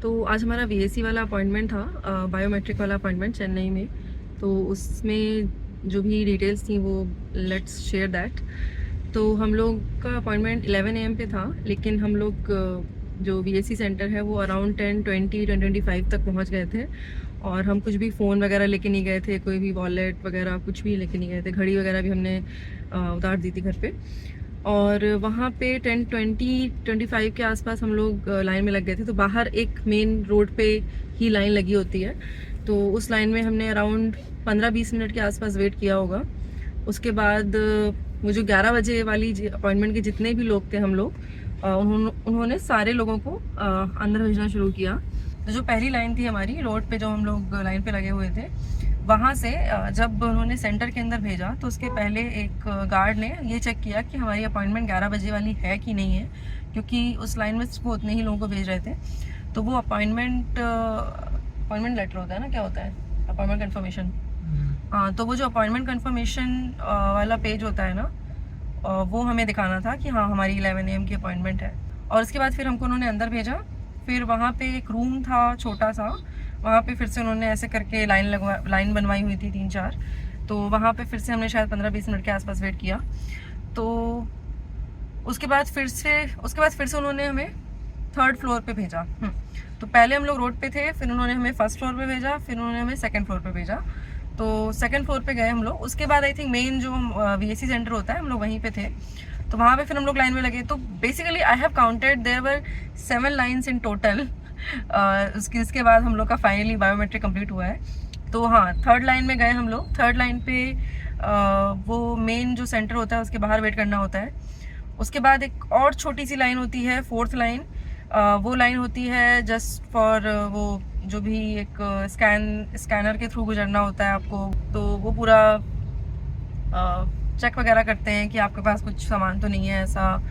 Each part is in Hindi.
तो आज हमारा वीएसी वाला अपॉइंटमेंट था, बायोमेट्रिक वाला अपॉइंटमेंट चेन्नई में। तो उसमें जो भी डिटेल्स थी वो लेट्स शेयर दैट। तो हम लोग का अपॉइंटमेंट 11 AM पे था, लेकिन हम लोग जो वीएसी सेंटर है वो अराउंड 10:20 तक पहुंच गए थे। और हम कुछ भी फ़ोन वगैरह लेके नहीं गए थे, कोई भी वॉलेट वगैरह कुछ भी लेके नहीं गए थे। घड़ी वगैरह भी हमने उतार दी थी घर पे। और वहाँ पे 10:25 के आसपास हम लोग लाइन में लग गए थे। तो बाहर एक मेन रोड पे ही लाइन लगी होती है, तो उस लाइन में हमने अराउंड 15-20 मिनट के आसपास वेट किया होगा। उसके बाद वो जो 11 बजे वाली अपॉइंटमेंट के जितने भी लोग थे हम लोग, उन्होंने सारे लोगों को अंदर भेजना शुरू किया। तो जो पहली लाइन थी हमारी रोड पे, जो हम लोग लाइन पे लगे हुए थे, वहाँ से जब उन्होंने सेंटर के अंदर भेजा तो उसके पहले एक गार्ड ने ये चेक किया कि हमारी अपॉइंटमेंट 11 बजे वाली है कि नहीं है, क्योंकि उस लाइन में वो उतने ही लोगों को भेज रहे थे। तो वो अपॉइंटमेंट लेटर होता है ना, क्या होता है, अपॉइंटमेंट कन्फर्मेशन। हाँ, तो वो जो अपॉइंटमेंट कन्फर्मेशन वाला पेज होता है ना, वो हमें दिखाना था कि हाँ हमारी 11 AM की अपॉइंटमेंट है। और उसके बाद फिर हमको उन्होंने अंदर भेजा। फिर वहाँ पे एक रूम था छोटा सा, वहाँ पे फिर से उन्होंने ऐसे करके लाइन बनवाई हुई थी 3-4। तो वहाँ पे फिर से हमने शायद 15-20 मिनट के आसपास वेट किया। तो उसके बाद फिर से उन्होंने हमें 3rd फ्लोर पे भेजा। तो पहले हम लोग रोड पे थे, फिर उन्होंने हमें 1st फ्लोर पे भेजा, फिर उन्होंने हमें 2nd फ्लोर पे भेजा। तो 2nd फ्लोर पे गए हम लोग। उसके बाद आई थिंक मेन जो वीएसी सेंटर होता है, हम लोग वहीं पे थे। तो वहाँ पे फिर हम लोग लाइन में लगे। तो basically I have counted there were 7 lines in total. इसके बाद हम लोग का फाइनली बायोमेट्रिक कंप्लीट हुआ है। तो हाँ, 3rd लाइन में गए हम लोग। 3rd लाइन पे वो मेन जो सेंटर होता है उसके बाहर वेट करना होता है। उसके बाद एक और छोटी सी लाइन होती है, 4th लाइन। वो लाइन होती है जस्ट फॉर वो जो भी एक स्कैनर के थ्रू गुजरना होता है आपको। तो वो पूरा चेक वगैरह करते हैं कि आपके पास कुछ सामान तो नहीं है ऐसा।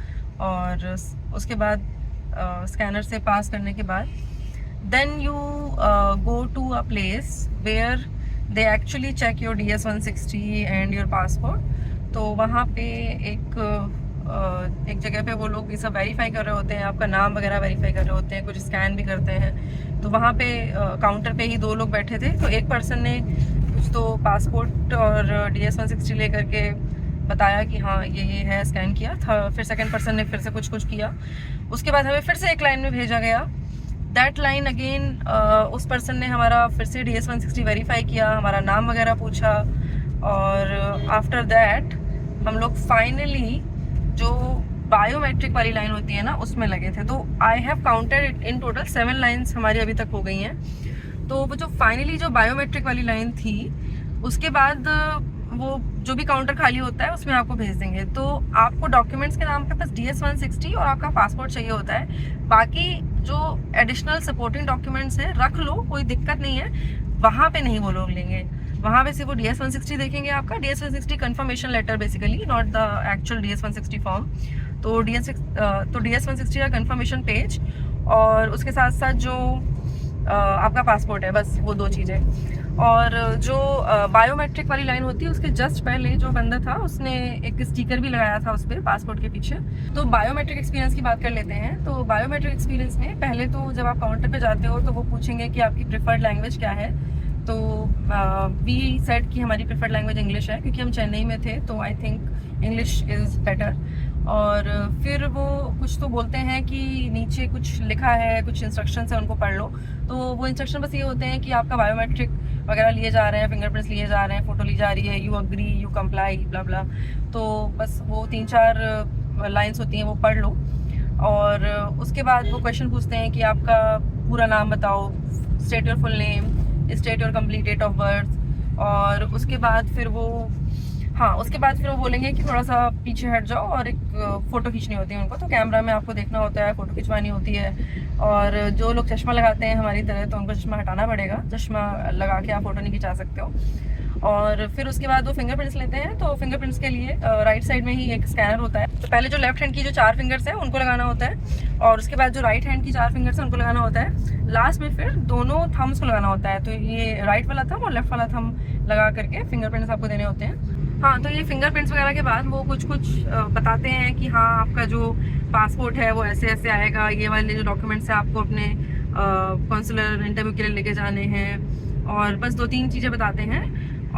और उसके बाद स्कैनर से पास करने के बाद then you go to a place where they actually check your DS-160 and your passport. तो वहाँ पे एक जगह पे वो लोग ये सब वेरीफाई कर रहे होते हैं, आपका नाम वगैरह वेरीफाई कर रहे होते हैं, कुछ स्कैन भी करते हैं। तो वहाँ पे काउंटर पे ही 2 लोग बैठे थे। तो एक पर्सन ने कुछ तो पासपोर्ट और DS-160 लेकर के बताया कि हाँ ये है, स्कैन किया था। फिर सेकंड पर्सन ने फिर से कुछ किया। उसके बाद हमें फिर से एक लाइन में भेजा गया। दैट लाइन अगेन, उस पर्सन ने हमारा फिर से DS-160 वेरीफाई किया, हमारा नाम वगैरह पूछा। और आफ्टर दैट हम लोग फाइनली जो बायोमेट्रिक वाली लाइन होती है ना, उसमें लगे थे। तो आई have counted in total 7 lines हमारी अभी तक हो गई हैं। तो वो जो फाइनली जो बायोमेट्रिक वाली लाइन थी, उसके बाद वो जो भी काउंटर खाली होता है उसमें आपको भेज देंगे। तो आपको डॉक्यूमेंट्स के नाम पे बस DS-160 और आपका पासपोर्ट चाहिए होता है। बाकी जो एडिशनल सपोर्टिंग डॉक्यूमेंट्स हैं रख लो, कोई दिक्कत नहीं है। वहाँ पे नहीं वो लोग लेंगे, वहाँ पे सिर्फ वो DS-160 देखेंगे आपका। DS-160 confirmation letter basically, not the actual DS-160 form. तो DS-160 का कंफर्मेशन पेज और उसके साथ साथ जो आपका पासपोर्ट है, बस वो 2 चीज़ें। और जो बायोमेट्रिक वाली लाइन होती है उसके जस्ट पहले जो बंदा था उसने एक स्टिकर भी लगाया था उस पर पासपोर्ट के पीछे। तो बायोमेट्रिक एक्सपीरियंस की बात कर लेते हैं। तो बायोमेट्रिक एक्सपीरियंस में पहले तो जब आप काउंटर पे जाते हो तो वो पूछेंगे कि आपकी प्रेफर्ड लैंग्वेज क्या है। तो वी सेड कि हमारी प्रेफर्ड लैंग्वेज इंग्लिश है, क्योंकि हम चेन्नई में थे। तो I think English is better. और फिर वो कुछ तो बोलते हैं कि नीचे कुछ लिखा है, कुछ इंस्ट्रक्शंस है, उनको पढ़ लो। तो वो इंस्ट्रक्शन बस ये होते हैं कि आपका बायोमेट्रिक वगैरह लिए जा रहे हैं, फिंगरप्रिंट्स लिए जा रहे हैं, फ़ोटो ली जा रही है, यू अग्री, यू कंप्लाई, ब्ला ब्ला। तो बस वो 3-4 लाइन्स होती हैं, वो पढ़ लो। और उसके बाद वो क्वेश्चन पूछते हैं कि आपका पूरा नाम बताओ, state your full name, state your complete date of birth. और उसके बाद फिर वो बोलेंगे कि थोड़ा सा पीछे हट जाओ और एक फ़ोटो खींचनी होती है उनको। तो कैमरा में आपको देखना होता है, फ़ोटो खिंचवानी होती है। और जो लोग चश्मा लगाते हैं हमारी तरह, तो उनको चश्मा हटाना पड़ेगा, चश्मा लगा के आप फ़ोटो नहीं खिंचा सकते हो। और फिर उसके बाद वो फिंगरप्रिंट्स लेते हैं। तो फिंगरप्रिंट्स के लिए राइट साइड में ही एक स्कैनर होता है। तो पहले जो लेफ्ट हैंड की जो 4 फिंगर्स हैं उनको लगाना होता है, और उसके बाद जो राइट हैंड की 4 फिंगर्स हैं उनको लगाना होता है। लास्ट में फिर दोनों थम्स को लगाना होता है। तो ये राइट वाला थम और लेफ्ट वाला थम लगा करके फिंगरप्रिंट्स आपको देने होते हैं। हाँ, तो ये फिंगरप्रिंट्स वगैरह के बाद वो कुछ बताते हैं कि हाँ आपका जो पासपोर्ट है वो ऐसे ऐसे आएगा, ये वाले जो डॉक्यूमेंट्स हैं आपको अपने कॉन्सुलर इंटरव्यू के लिए लेके जाने हैं, और बस 2-3 चीज़ें बताते हैं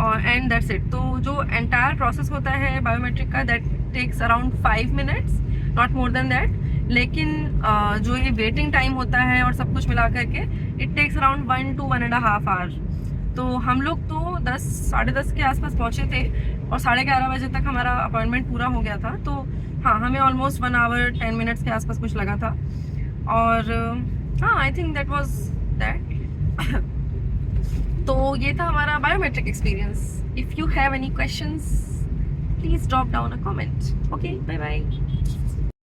और एंड दैट्स इट। तो जो एंटायर प्रोसेस होता है बायोमेट्रिक का, that takes around 5 minutes, not more than that. लेकिन जो ये वेटिंग टाइम होता है और सब कुछ मिला करके, it takes around 1 to 1.5 hour. तो हम लोग तो 10 साढ़े 10 के आसपास पहुँचे थे और 11:30 बजे तक हमारा अपॉइंटमेंट पूरा हो गया था। तो हाँ, हमें ऑलमोस्ट 1 आवर 10 मिनट्स के आसपास कुछ लगा था। और हाँ, I think that was that. तो ये था हमारा biometric experience. If you have any questions, please drop down a comment. Okay, bye bye.